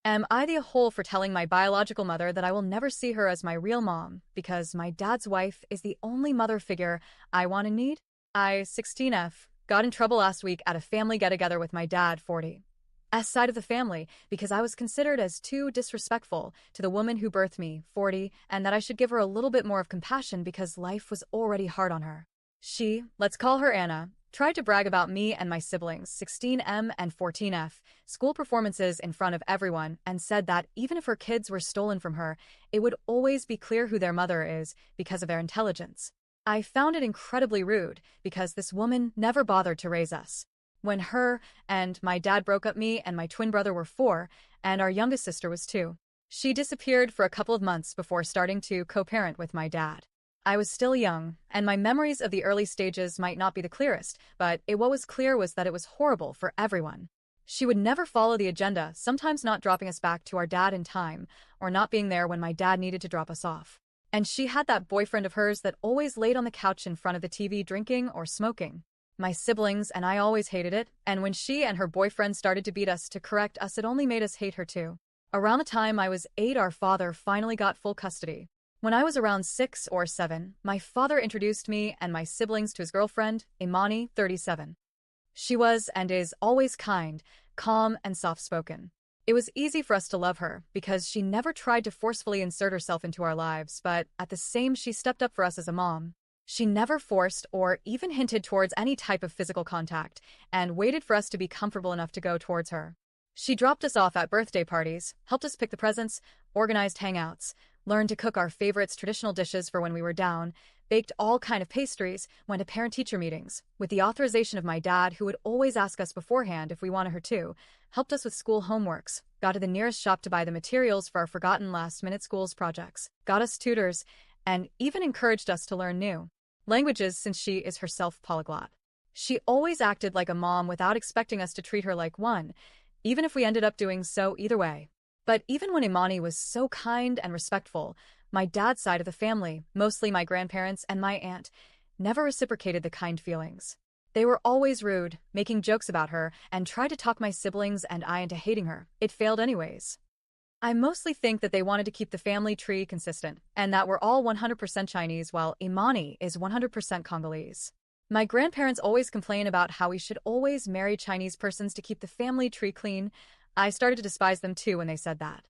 Am I the hole for telling my biological mother that I will never see her as my real mom because my dad's wife is the only mother figure I want and need? I, 16F, got in trouble last week at a family get-together with my dad, 40. S side of the family because I was considered as too disrespectful to the woman who birthed me, 40, and that I should give her a little bit more of compassion because life was already hard on her. She, let's call her Anna, tried to brag about me and my siblings, 16M and 14F, school performances in front of everyone and said that even if her kids were stolen from her, it would always be clear who their mother is because of their intelligence. I found it incredibly rude because this woman never bothered to raise us. When her and my dad broke up, me and my twin brother were 4, and our youngest sister was 2. She disappeared for a couple of months before starting to co-parent with my dad. I was still young, and my memories of the early stages might not be the clearest, but what was clear was that it was horrible for everyone. She would never follow the agenda, sometimes not dropping us back to our dad in time, or not being there when my dad needed to drop us off. And she had that boyfriend of hers that always laid on the couch in front of the TV drinking or smoking. My siblings and I always hated it, and when she and her boyfriend started to beat us to correct us, it only made us hate her too. Around the time I was 8, our father finally got full custody. When I was around 6 or 7, my father introduced me and my siblings to his girlfriend, Imani, 37. She was and is always kind, calm, and soft-spoken. It was easy for us to love her because she never tried to forcefully insert herself into our lives, but at the same she stepped up for us as a mom. She never forced or even hinted towards any type of physical contact and waited for us to be comfortable enough to go towards her. She dropped us off at birthday parties, helped us pick the presents, organized hangouts, learned to cook our favorites traditional dishes for when we were down, baked all kind of pastries, went to parent-teacher meetings, with the authorization of my dad who would always ask us beforehand if we wanted her to, helped us with school homeworks, got to the nearest shop to buy the materials for our forgotten last-minute schools projects, got us tutors, and even encouraged us to learn new languages since she is herself polyglot. She always acted like a mom without expecting us to treat her like one, even if we ended up doing so either way. But even when Imani was so kind and respectful, my dad's side of the family, mostly my grandparents and my aunt, never reciprocated the kind feelings. They were always rude, making jokes about her, and tried to talk my siblings and I into hating her. It failed anyways. I mostly think that they wanted to keep the family tree consistent, and that we're all 100% Chinese while Imani is 100% Congolese. My grandparents always complain about how we should always marry Chinese persons to keep the family tree clean. I started to despise them too when they said that.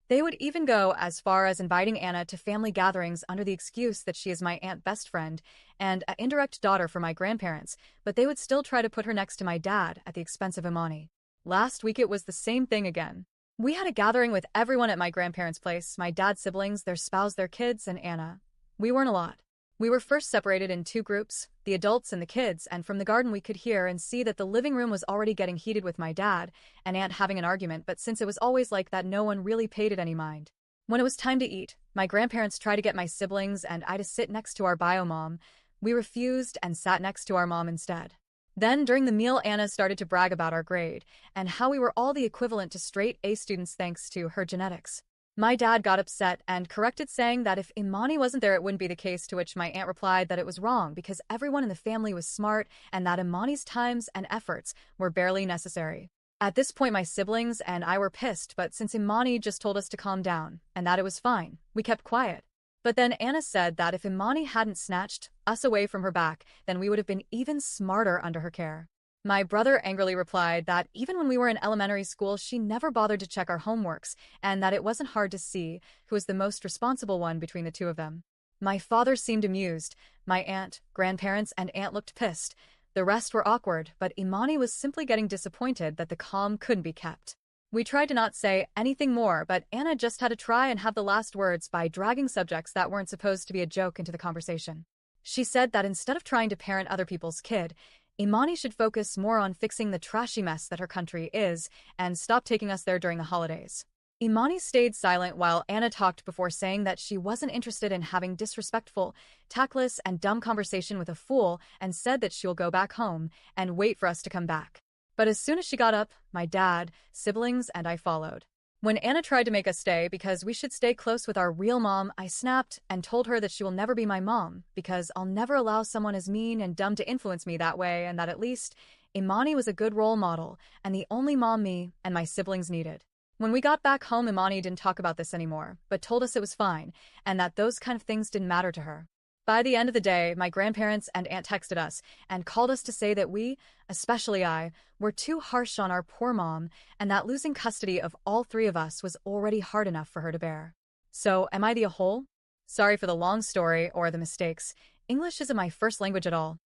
They would even go as far as inviting Anna to family gatherings under the excuse that she is my aunt's best friend and an indirect daughter for my grandparents, but they would still try to put her next to my dad at the expense of Imani. Last week it was the same thing again. We had a gathering with everyone at my grandparents' place, my dad's siblings, their spouse, their kids, and Anna. We weren't a lot. We were first separated in 2 groups, the adults and the kids, and from the garden we could hear and see that the living room was already getting heated with my dad and Aunt having an argument, but since it was always like that, no one really paid it any mind. When it was time to eat, my grandparents tried to get my siblings and I to sit next to our bio mom. We refused and sat next to our mom instead. Then, during the meal, Anna started to brag about our grade and how we were all the equivalent to straight A students thanks to her genetics. My dad got upset and corrected, saying that if Imani wasn't there it wouldn't be the case, to which my aunt replied that it was wrong because everyone in the family was smart and that Imani's times and efforts were barely necessary. At this point my siblings and I were pissed, but since Imani just told us to calm down and that it was fine, we kept quiet. But then Anna said that if Imani hadn't snatched us away from her back, then we would have been even smarter under her care. My brother angrily replied that even when we were in elementary school, she never bothered to check our homeworks, and that it wasn't hard to see who was the most responsible one between the two of them. My father seemed amused. My aunt, grandparents, and aunt looked pissed. The rest were awkward, but Imani was simply getting disappointed that the calm couldn't be kept. We tried to not say anything more, but Anna just had to try and have the last words by dragging subjects that weren't supposed to be a joke into the conversation. She said that instead of trying to parent other people's kid, Imani should focus more on fixing the trashy mess that her country is and stop taking us there during the holidays. Imani stayed silent while Anna talked before saying that she wasn't interested in having disrespectful, tactless, and dumb conversation with a fool, and said that she'll go back home and wait for us to come back. But as soon as she got up, my dad, siblings, and I followed. When Anna tried to make us stay because we should stay close with our real mom, I snapped and told her that she will never be my mom because I'll never allow someone as mean and dumb to influence me that way, and that at least Imani was a good role model and the only mom me and my siblings needed. When we got back home, Imani didn't talk about this anymore, but told us it was fine, and that those kind of things didn't matter to her. By the end of the day, my grandparents and aunt texted us and called us to say that we, especially I, were too harsh on our poor mom, and that losing custody of all three of us was already hard enough for her to bear. So, am I the a-hole? Sorry for the long story or the mistakes. English isn't my first language at all.